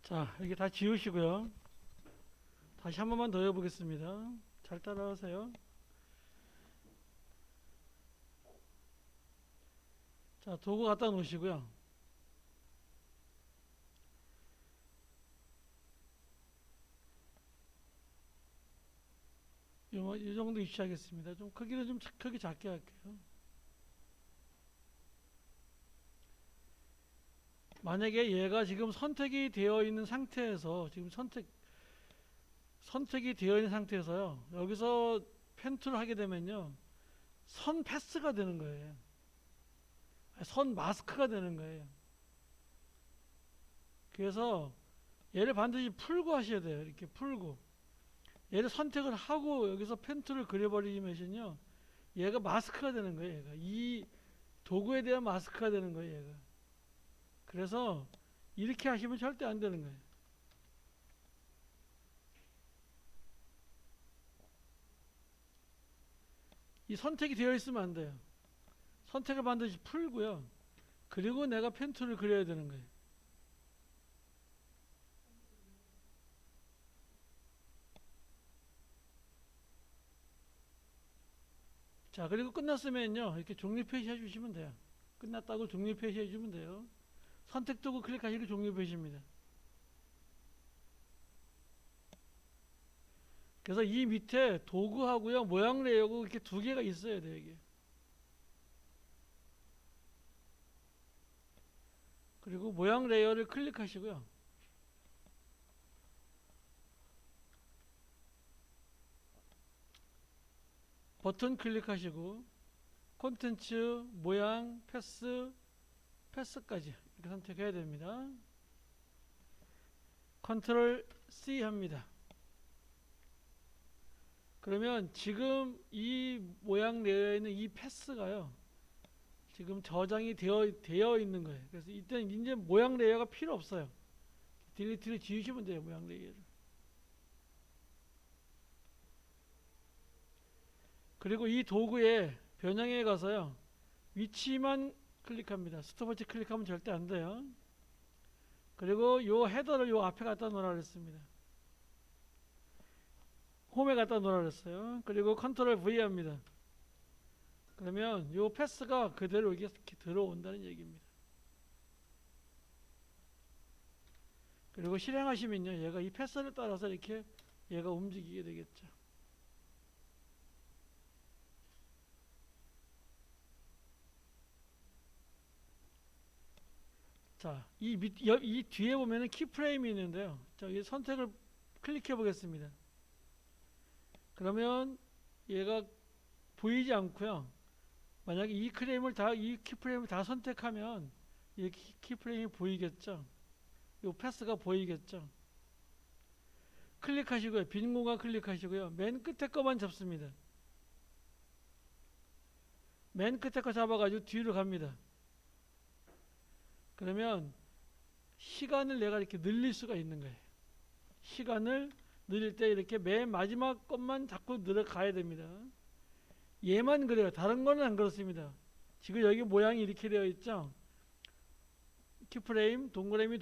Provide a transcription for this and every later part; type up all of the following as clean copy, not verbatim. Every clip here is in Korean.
자, 이게 다 지우시고요. 다시 한 번만 더 해보겠습니다. 잘 따라하세요. 자, 도구 갖다 놓으시고요. 이 정도 위치하겠습니다. 좀 크기는 좀 크게 작게 할게요. 만약에 얘가 지금 선택이 되어 있는 상태에서 지금 선택이 되어 있는 상태에서요. 여기서 펜툴을 하게 되면요. 선 패스가 되는 거예요. 선 마스크가 되는 거예요. 그래서 얘를 반드시 풀고 하셔야 돼요. 이렇게 풀고. 얘를 선택을 하고 여기서 펜툴을 그려버리면요. 얘가 마스크가 되는 거예요. 얘가. 이 도구에 대한 마스크가 되는 거예요. 얘가. 그래서 이렇게 하시면 절대 안 되는 거예요. 이 선택이 되어 있으면 안 돼요. 선택을 반드시 풀고요. 그리고 내가 펜툴을 그려야 되는 거예요. 자, 그리고 끝났으면요. 이렇게 종료 표시 해주시면 돼요. 끝났다고 종료 표시 해주면 돼요. 선택 도구 클릭하시고 종료 표시입니다. 그래서 이 밑에 도구하고요. 모양 레이어고 이렇게 두 개가 있어야 돼요. 이게. 그리고 모양 레이어를 클릭하시고요. 버튼 클릭하시고 콘텐츠, 모양, 패스까지 이렇게 선택해야 됩니다. 컨트롤 C 합니다. 그러면 지금 이 모양 내에 있는 이 패스가요. 지금 저장이 되어 있는 거예요. 그래서 이때는 이제 모양 레이어가 필요 없어요. 딜리트를 지우시면 돼요. 모양 레이어를. 그리고 이 도구의 변형에 가서요. 위치만 클릭합니다. 스톱워치 클릭하면 절대 안 돼요. 그리고 요 헤더를 요 앞에 갖다 놓으라 그랬습니다. 홈에 갖다 놓으라 그랬어요. 그리고 컨트롤 V 합니다. 그러면 요 패스가 그대로 이렇게 들어온다는 얘기입니다. 그리고 실행하시면요. 얘가 이 패스를 따라서 이렇게 얘가 움직이게 되겠죠. 자, 이 뒤에 보면은 키프레임이 있는데요. 자, 이 선택을 클릭해 보겠습니다. 그러면 얘가 보이지 않고요. 만약에 이 키프레임을 다 선택하면 이 키프레임이 보이겠죠. 이 패스가 보이겠죠. 클릭하시고요. 빈 공간 클릭하시고요. 맨 끝에 거만 잡습니다. 맨 끝에 거 잡아가지고 뒤로 갑니다. 그러면 시간을 내가 이렇게 늘릴 수가 있는 거예요. 시간을 늘릴 때 이렇게 맨 마지막 것만 자꾸 늘어가야 됩니다. 얘만 그래요. 다른 거는 안 그렇습니다. 지금 여기 모양이 이렇게 되어 있죠. 키프레임, 동그라미,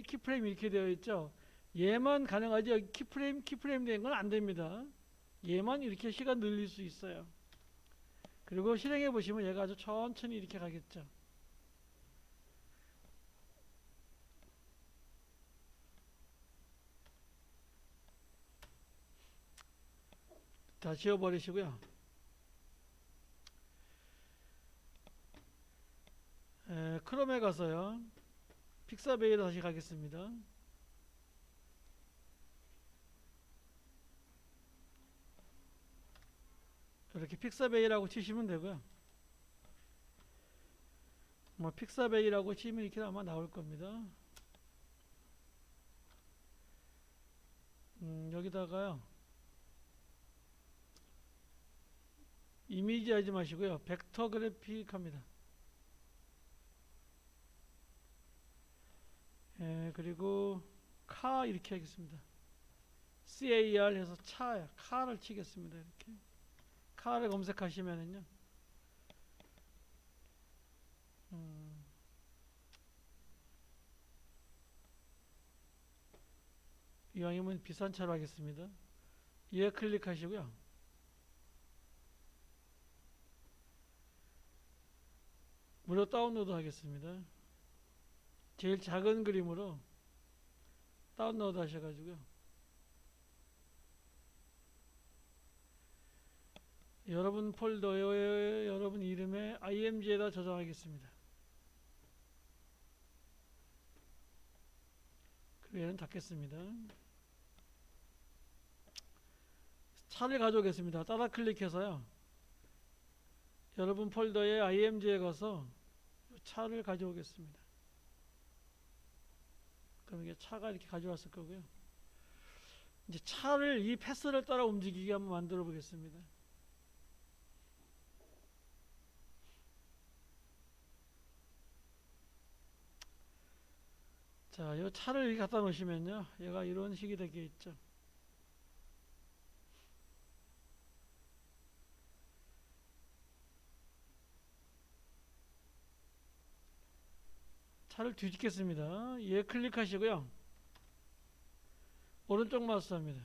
키프레임 이렇게 되어 있죠. 얘만 가능하지 여기 키프레임 된 건 안 됩니다. 얘만 이렇게 시간 늘릴 수 있어요. 그리고 실행해 보시면 얘가 아주 천천히 이렇게 가겠죠. 다 지워버리시고요. 크롬에 가서요. 픽사베이로 다시 가겠습니다. 이렇게 픽사베이라고 치시면 되고요. 뭐 픽사베이라고 치면 이렇게 아마 나올 겁니다. 여기다가요. 이미지 하지 마시고요. 벡터 그래픽 합니다. 그리고 카 이렇게 하겠습니다. CAR 해서 차야. 카를 치겠습니다. 이렇게. 카를 검색하시면은요. 이왕이면 비싼 차로 하겠습니다. 예 클릭하시고요. 무료 다운로드 하겠습니다. 제일 작은 그림으로 다운로드 하셔가지고요. 여러분 폴더에 여러분 이름에 img에다 저장하겠습니다. 그리고 얘는 닫겠습니다. 차를 가져오겠습니다. 따라 클릭해서요. 여러분 폴더에 img에 가서 차를 가져오겠습니다. 그럼 이게 차가 이렇게 가져왔을 거고요. 이제 차를 이 패스를 따라 움직이게 한번 만들어 보겠습니다. 자, 이 차를 이렇게 갖다 놓으시면요. 얘가 이런 식이 되게 있죠. 차를 뒤집겠습니다. 얘 클릭하시고요. 오른쪽 마우스 합니다.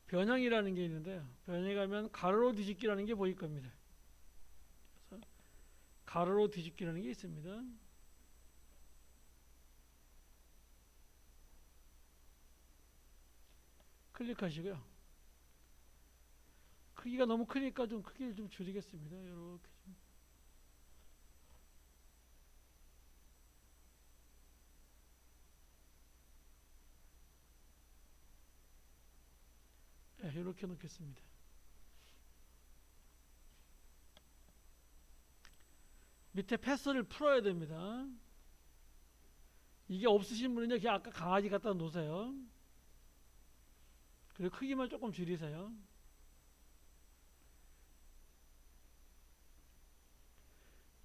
변형이라는 게 있는데요. 변형에 가면 가로로 뒤집기라는 게 보일 겁니다. 그래서 가로로 뒤집기라는 게 있습니다. 클릭하시고요. 크기가 너무 크니까 좀 크기를 좀 줄이겠습니다. 이렇게 좀. 네, 이렇게 놓겠습니다. 밑에 패스를 풀어야 됩니다. 이게 없으신 분은요, 그냥 아까 강아지 갖다 놓으세요. 그리고 크기만 조금 줄이세요.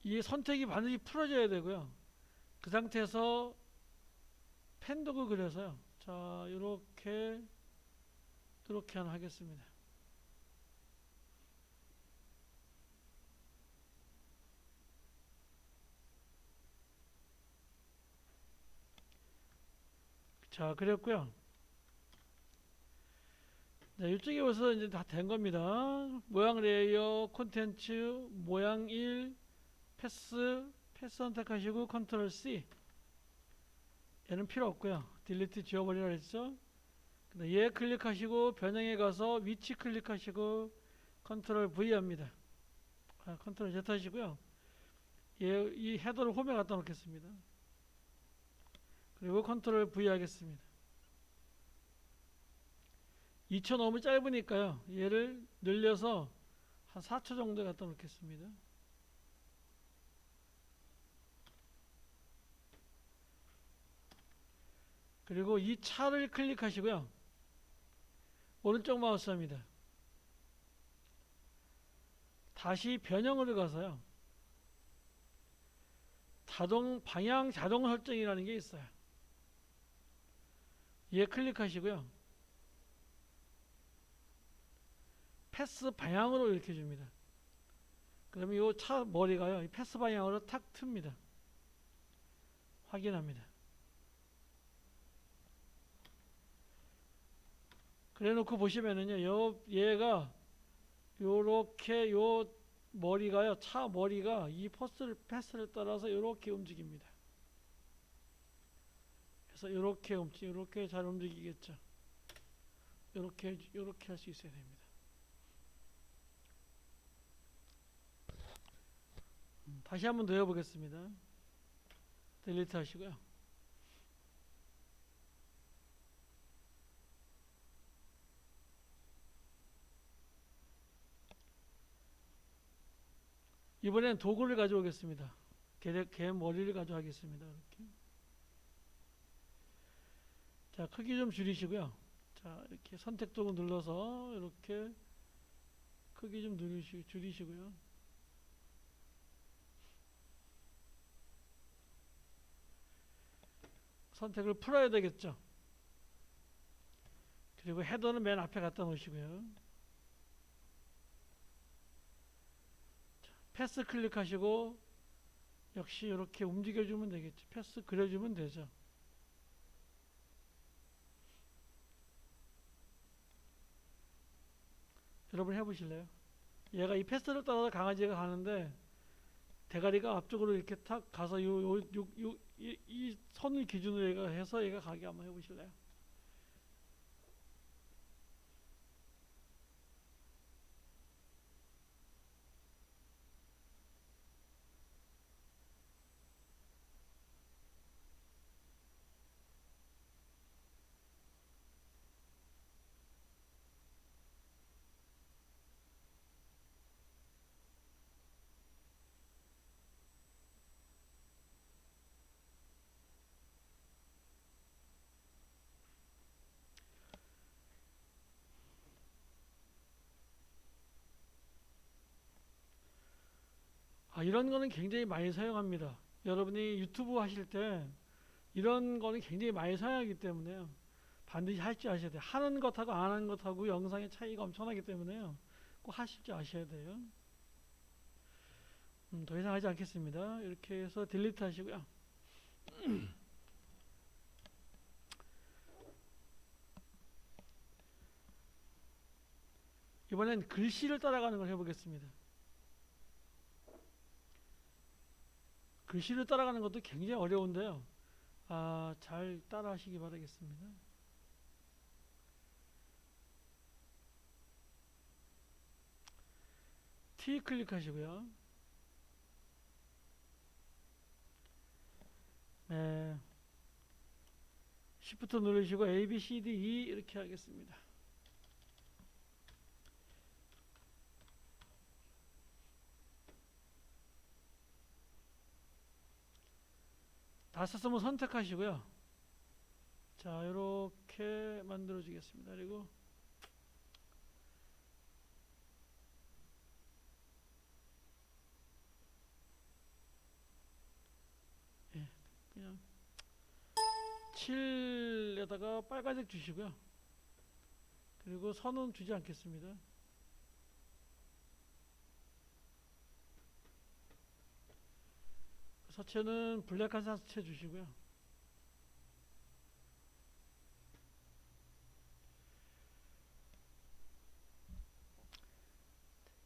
이 선택이 반드시 풀어져야 되고요. 그 상태에서 펜도그 그려서요. 자, 이렇게 하나 하겠습니다. 자, 그렸고요. 네, 이쪽에 와서 이제 다 된 겁니다. 모양 레이어, 콘텐츠, 모양 1, 패스 선택하시고 컨트롤 C. 얘는 필요 없고요. 딜리트 지워버리라 했죠. 얘 클릭하시고 변형에 가서 위치 클릭하시고 컨트롤 V 합니다. 컨트롤 Z 하시고요. 이 헤더를 홈에 갖다 놓겠습니다. 그리고 컨트롤 V 하겠습니다. 2초 너무 짧으니까요. 얘를 늘려서 한 4초 정도에 갖다 놓겠습니다. 그리고 이 차를 클릭하시고요. 오른쪽 마우스 합니다. 다시 변형으로 가서요. 방향 자동 설정이라는 게 있어요. 얘 클릭하시고요. 패스 방향으로 이렇게 줍니다. 그러면 이 차 머리가요. 이 패스 방향으로 탁 틉니다. 확인합니다. 그래 놓고 보시면은요. 얘가 요렇게 머리가요. 차 머리가 이 패스를 따라서 이렇게 움직입니다. 그래서 이렇게 잘 움직이겠죠. 이렇게 할 수 있어야 됩니다. 다시 한번 더 해보겠습니다. 딜리트 하시고요. 이번엔 도구를 가져오겠습니다. 개 머리를 가져가겠습니다. 이렇게. 자, 크기 좀 줄이시고요. 자, 이렇게 선택 도구 눌러서 이렇게 크기 좀 줄이시고요. 선택을 풀어야 되겠죠. 그리고 헤더는 맨 앞에 갖다 놓으시고요. 자, 패스 클릭하시고 역시 이렇게 움직여주면 되겠죠. 패스 그려주면 되죠. 여러분 해보실래요? 얘가 이 패스를 따라서 강아지가 가는데 대가리가 앞쪽으로 이렇게 탁 가서 이 선을 기준으로 얘가 해서 얘가 가게 한번 해보실래요? 이런 거는 굉장히 많이 사용합니다. 여러분이 유튜브 하실 때 이런 거는 굉장히 많이 사용하기 때문에요. 반드시 할 줄 아셔야 돼요. 하는 것하고 안 하는 것하고 영상의 차이가 엄청나기 때문에요. 꼭 하실 줄 아셔야 돼요. 더 이상 하지 않겠습니다. 이렇게 해서 딜리트 하시고요. 이번엔 글씨를 따라가는 걸 해보겠습니다. 글씨를 따라가는 것도 굉장히 어려운데요. 잘 따라 하시기 바라겠습니다. T 클릭하시고요. 네. Shift 누르시고 A, B, C, D, E 이렇게 하겠습니다. 다 썼으면 선택하시고요. 자, 이렇게 만들어 주겠습니다. 그리고 그냥 7에다가 빨간색 주시고요. 그리고 선은 주지 않겠습니다. 서체는 블랙한 서체 주시고요.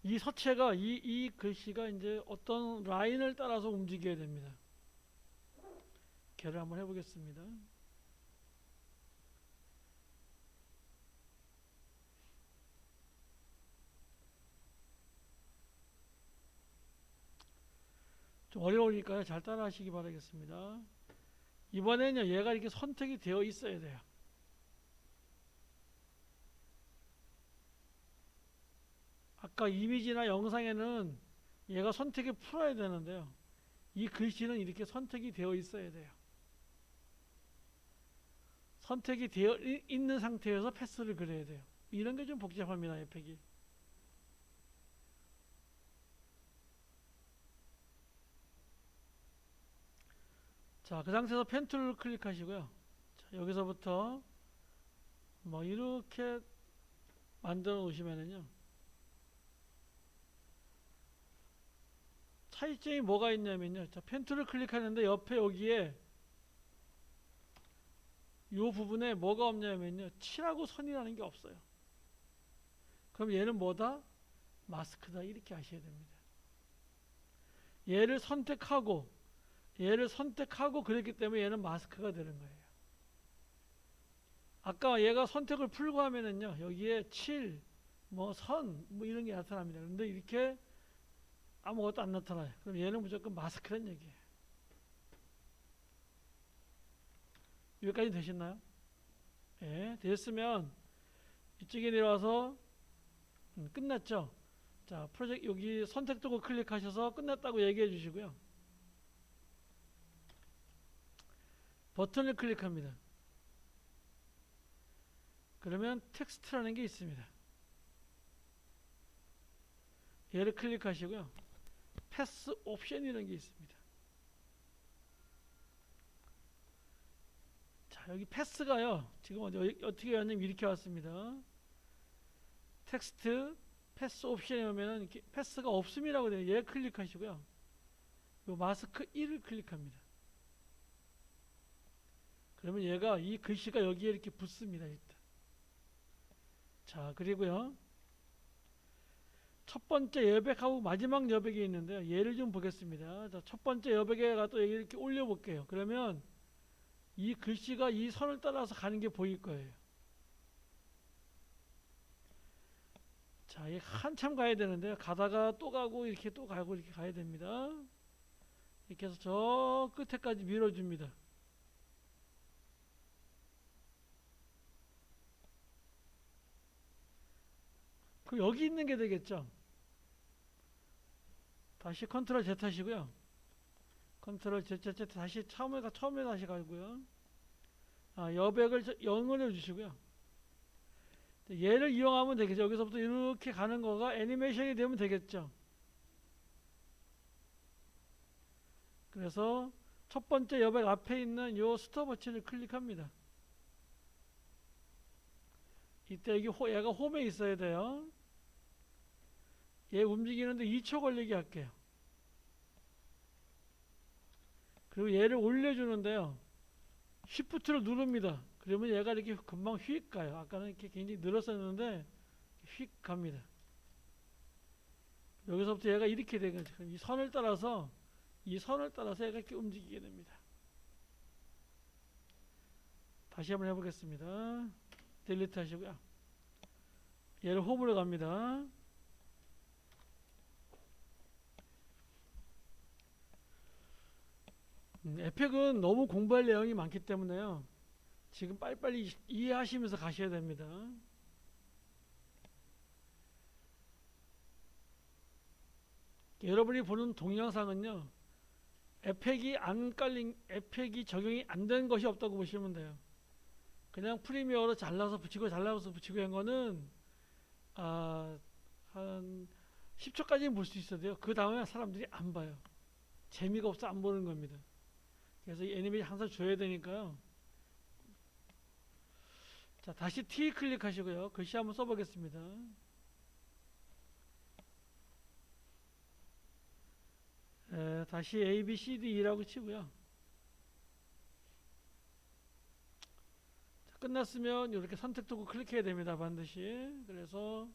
이 서체가 이 글씨가 이제 어떤 라인을 따라서 움직여야 됩니다. 개를 한번 해보겠습니다. 좀 어려우니까요. 잘 따라 하시기 바라겠습니다. 이번에는요, 얘가 이렇게 선택이 되어 있어야 돼요. 아까 이미지나 영상에는 얘가 선택을 풀어야 되는데요. 이 글씨는 이렇게 선택이 되어 있어야 돼요. 선택이 되어 있는 상태에서 패스를 그려야 돼요. 이런 게 좀 복잡합니다. 에펙이. 자, 그 상태에서 펜 툴을 클릭하시고요. 자, 여기서부터 뭐 이렇게 만들어 놓으시면은요. 차이점이 뭐가 있냐면요. 자, 펜 툴을 클릭하는데 옆에 여기에 이 부분에 뭐가 없냐면요. 칠하고 선이라는 게 없어요. 그럼 얘는 뭐다? 마스크다. 이렇게 아셔야 됩니다. 얘를 선택하고 그랬기 때문에 얘는 마스크가 되는 거예요. 아까 얘가 선택을 풀고 하면은요. 여기에 칠, 뭐 선, 뭐 이런 게 나타납니다. 그런데 이렇게 아무것도 안 나타나요. 그럼 얘는 무조건 마스크란 얘기예요. 여기까지 되셨나요? 예, 됐으면 이쪽에 내려와서 끝났죠? 자, 프로젝트 여기 선택 도구 클릭하셔서 끝났다고 얘기해 주시고요. 버튼을 클릭합니다. 그러면 텍스트라는 게 있습니다. 얘를 클릭하시고요. 패스 옵션이라는 게 있습니다. 자, 여기 패스가요. 지금 어떻게 왔냐면 이렇게 왔습니다. 텍스트 패스 옵션에 오면은 패스가 없음이라고 돼요. 얘 클릭하시고요. 요 마스크 1을 클릭합니다. 그러면 얘가 이 글씨가 여기에 이렇게 붙습니다. 일단. 자, 그리고요. 첫 번째 여백하고 마지막 여백이 있는데요. 예를 좀 보겠습니다. 자, 첫 번째 여백에가 또 이렇게 올려볼게요. 그러면 이 글씨가 이 선을 따라서 가는 게 보일 거예요. 자, 이 한참 가야 되는데요. 가다가 또 가고 이렇게 또 가고 이렇게 가야 됩니다. 이렇게 해서 저 끝에까지 밀어줍니다. 그럼 여기 있는 게 되겠죠. 다시 컨트롤 Z 하시고요. 컨트롤 Z 다시 처음에 다시 가고요. 여백을 0을 해주시고요. 얘를 이용하면 되겠죠. 여기서부터 이렇게 가는 거가 애니메이션이 되면 되겠죠. 그래서 첫 번째 여백 앞에 있는 요 스톱워치를 클릭합니다. 이때 여기 얘가 홈에 있어야 돼요. 얘 움직이는데 2초 걸리게 할게요. 그리고 얘를 올려주는데요. Shift를 누릅니다. 그러면 얘가 이렇게 금방 휙 가요. 아까는 이렇게 굉장히 늘었었는데 휙 갑니다. 여기서부터 얘가 이렇게 되는 거죠. 이 선을 따라서 얘가 이렇게 움직이게 됩니다. 다시 한번 해보겠습니다. 딜리트 하시고요. 얘를 홈으로 갑니다. 에펙은 너무 공부할 내용이 많기 때문에요. 지금 빨리빨리 이해하시면서 가셔야 됩니다. 여러분이 보는 동영상은요. 에펙이 적용이 안 된 것이 없다고 보시면 돼요. 그냥 프리미어로 잘라서 붙이고 한 거는 한 10초까지는 볼 수 있어야 돼요. 그 다음에 사람들이 안 봐요. 재미가 없어 안 보는 겁니다. 그래서 이 애니메이션 항상 줘야 되니까요. 자, 다시 T 클릭하시고요. 글씨 한번 써보겠습니다. 다시 A, B, C, D, E라고 치고요. 자, 끝났으면 이렇게 선택 도구 클릭해야 됩니다. 반드시. 그래서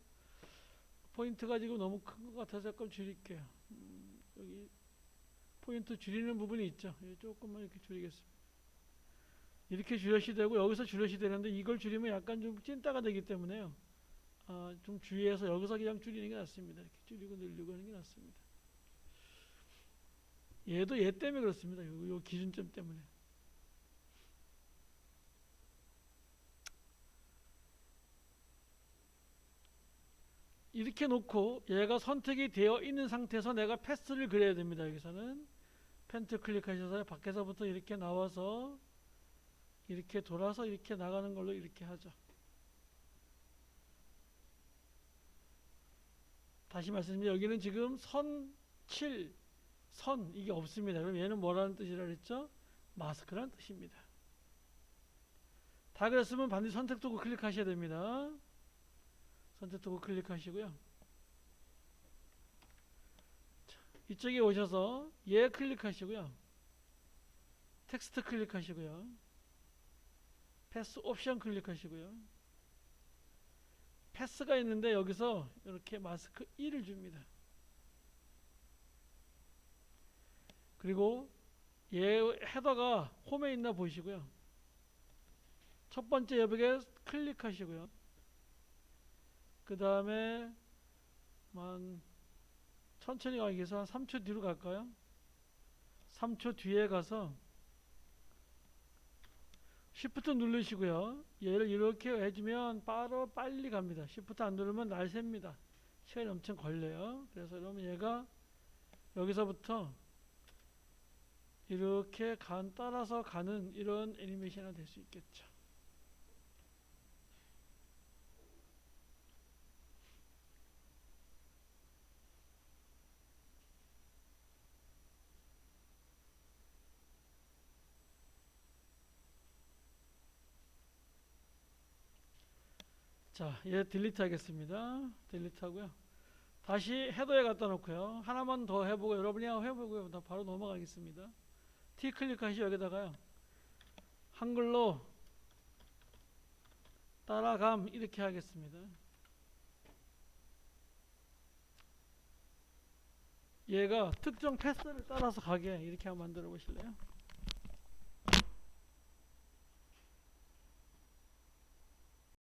포인트가 지금 너무 큰 것 같아서 조금 줄일게요. 여기 포인트 줄이는 부분이 있죠. 조금만 이렇게 줄이겠습니다. 이렇게 줄여시 되고 여기서 줄여시 되는데 이걸 줄이면 약간 좀 찐따가 되기 때문에요. 좀 주의해서 여기서 그냥 줄이는 게 낫습니다. 이렇게 줄이고 늘리고 하는 게 낫습니다. 얘도 얘 때문에 그렇습니다. 요 기준점 때문에. 이렇게 놓고 얘가 선택이 되어 있는 상태에서 내가 패스를 그려야 됩니다. 여기서는 펜트 클릭하셔서 밖에서부터 이렇게 나와서 이렇게 돌아서 이렇게 나가는 걸로 이렇게 하죠. 다시 말씀드리면 여기는 지금 선, 이게 없습니다. 그럼 얘는 뭐라는 뜻이라 그랬죠? 마스크라는 뜻입니다. 다 그랬으면 반드시 선택 도구 클릭하셔야 됩니다. 선택 도구 클릭하시고요. 자, 이쪽에 오셔서 얘 클릭하시고요. 텍스트 클릭하시고요. 패스 옵션 클릭하시고요. 패스가 있는데 여기서 이렇게 마스크 1을 줍니다. 그리고 얘 헤더가 홈에 있나 보시고요. 첫 번째 여백에 클릭하시고요. 그 다음에 천천히 가기 위해서 한 3초 뒤로 갈까요? 3초 뒤에 가서 Shift 누르시고요. 얘를 이렇게 해주면 빨리 갑니다. Shift 안 누르면 날 셉니다. 시간이 엄청 걸려요. 그래서 그러면 얘가 여기서부터 이렇게 따라서 가는 이런 애니메이션이 될 수 있겠죠. 자, 얘 딜리트 하겠습니다. 딜리트 하고요. 다시 헤더에 갖다 놓고요. 하나만 더 해보고 여러분이 해보고요. 나 바로 넘어가겠습니다. T 클릭하시 여기다가요. 한글로 따라감 이렇게 하겠습니다. 얘가 특정 패스를 따라서 가게 이렇게 한번 만들어 보실래요?